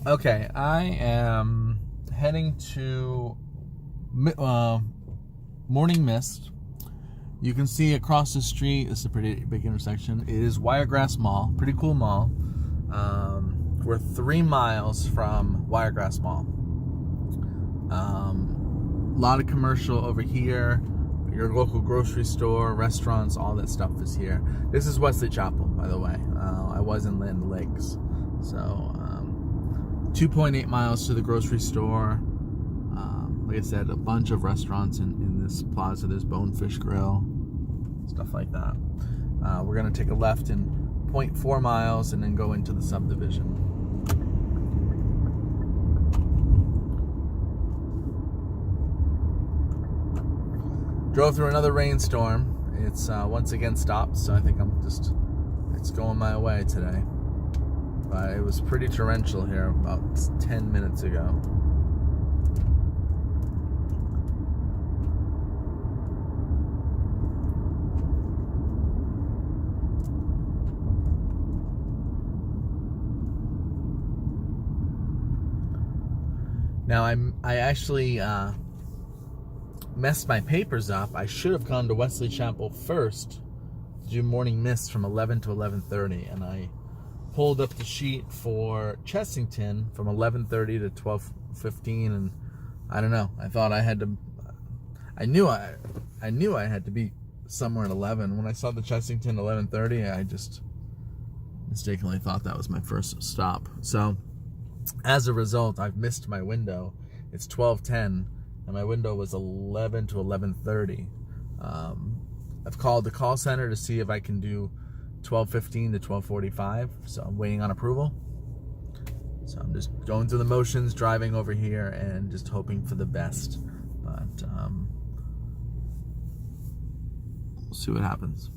Okay, I am heading to Morning Mist. You can see across the street, it's a pretty big intersection. It is Wiregrass Mall, pretty cool mall. We're 3 miles from Wiregrass Mall. A lot of commercial over here. Your local grocery store, restaurants, all that stuff is here. This is Wesley Chapel, by the way. I was in Land Lakes. So, 2.8 miles to the grocery store. Like I said, a bunch of restaurants in this plaza. There's Bonefish Grill, stuff like that. We're going to take a left in 0.4 miles and then go into the subdivision. Drove through another rainstorm. It's once again stopped, so I think it's going my way today. But it was pretty torrential here about 10 minutes ago. Now I actually messed my papers up. I should have gone to Wesley Chapel first to do Morning Mist from 11 to 11:30, and I pulled up the sheet for Chessington from 11:30 to 12:15, and I don't know. I thought I had to. I knew I had to be somewhere at 11. When I saw the Chessington 11:30, I just mistakenly thought that was my first stop. So, as a result, I've missed my window. It's 12:10, and my window was 11 to 11:30. I've called the call center to see if I can do 12:15 to 12:45, so I'm waiting on approval. So I'm just going through the motions, driving over here, and just hoping for the best. But we'll see what happens.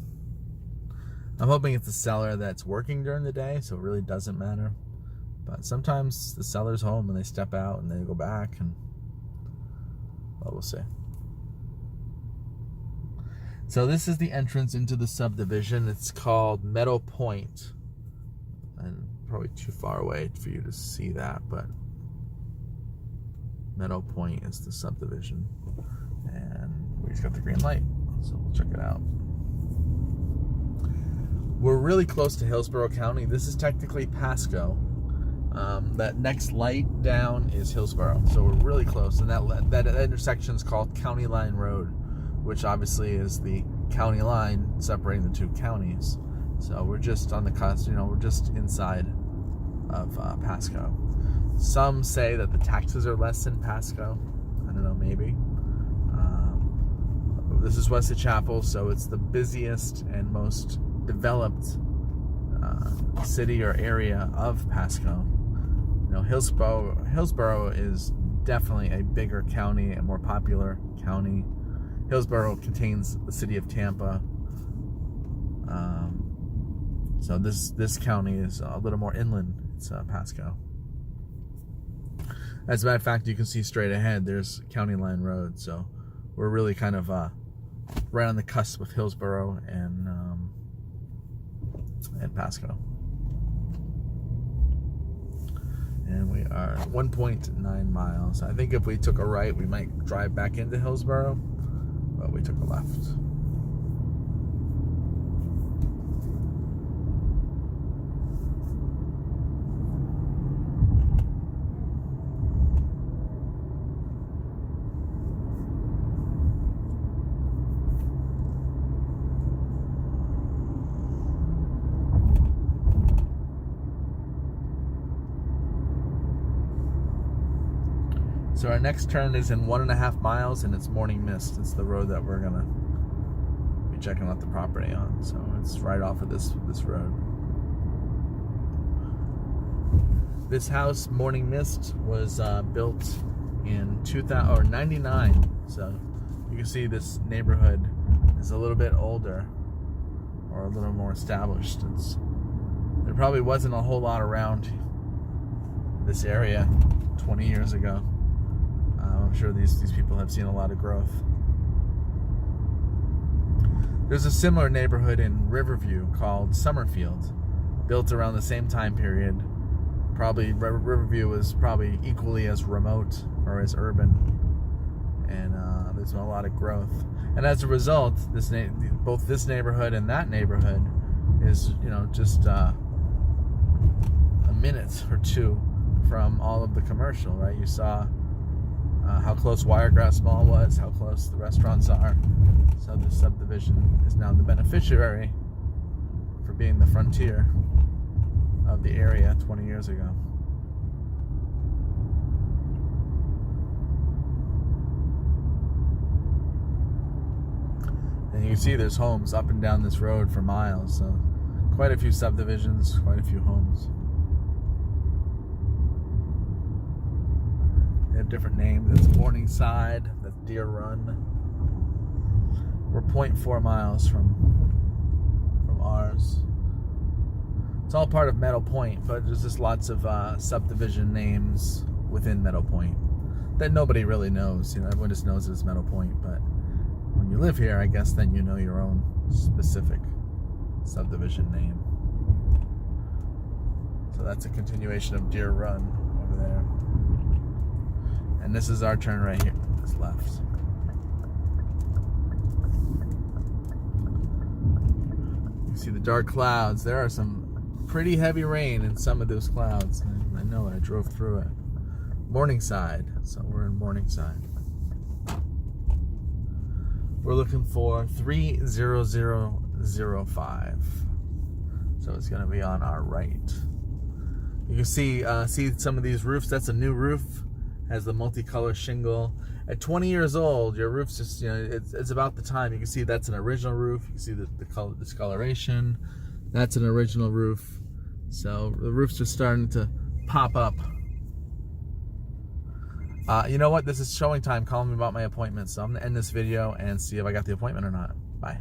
I'm hoping it's the seller that's working during the day, so it really doesn't matter. But sometimes the seller's home and they step out and they go back, and well, we'll see. So this is the entrance into the subdivision. It's called Meadow Point, and probably too far away for you to see that, but Meadow Point is the subdivision, and we just got the green light, so we'll check it out. We're really close to Hillsborough County. This is technically Pasco. That next light down is Hillsborough, so we're really close, and that intersection is called County Line Road, which obviously is the county line separating the two counties. So we're just on the cusp, we're just inside of Pasco. Some say that the taxes are less in Pasco. I don't know, maybe. This is Wesley Chapel, so it's the busiest and most developed city or area of Pasco. Hillsborough is definitely a bigger county, a more popular county. Hillsborough contains the city of Tampa. So this county is a little more inland. It's Pasco. As a matter of fact, you can see straight ahead, there's County Line Road. So we're really kind of right on the cusp of Hillsborough and Pasco. And we are 1.9 miles. I think if we took a right, we might drive back into Hillsborough, but we took a left. So our next turn is in 1.5 miles, and it's Morning Mist. It's the road that we're gonna be checking out the property on. So it's right off of this road. This house, Morning Mist, was built in 1999. So you can see this neighborhood is a little bit older, or a little more established. There probably wasn't a whole lot around this area 20 years ago. I'm sure these people have seen a lot of growth. There's a similar neighborhood in Riverview called Summerfield, built around the same time period. Probably Riverview was probably equally as remote or as urban, and there's been a lot of growth. And as a result, both this neighborhood and that neighborhood is, just a minute or two from all of the commercial, right? You saw how close Wiregrass Mall was, how close the restaurants are. So this subdivision is now the beneficiary for being the frontier of the area 20 years ago. And you can see there's homes up and down this road for miles, so quite a few subdivisions, quite a few homes. They have different names. That's Morningside, that's Deer Run. We're 0.4 miles from ours. It's all part of Meadow Point, but there's just lots of subdivision names within Meadow Point that nobody really knows. Everyone just knows it's Meadow Point, but when you live here, I guess then you know your own specific subdivision name. So that's a continuation of Deer Run over there. And this is our turn right here, this left. You see the dark clouds. There are some pretty heavy rain in some of those clouds. I know it, I drove through it. Morningside, so we're in Morningside. We're looking for 30005. So it's gonna be on our right. You can see some of these roofs. That's a new roof, has the multicolor shingle. At 20 years old, your roof's just, it's about the time. You can see that's an original roof. You can see the color discoloration. That's an original roof. So the roof's just starting to pop up. You know what? This is showing time. Calling me about my appointment. So I'm going to end this video and see if I got the appointment or not. Bye.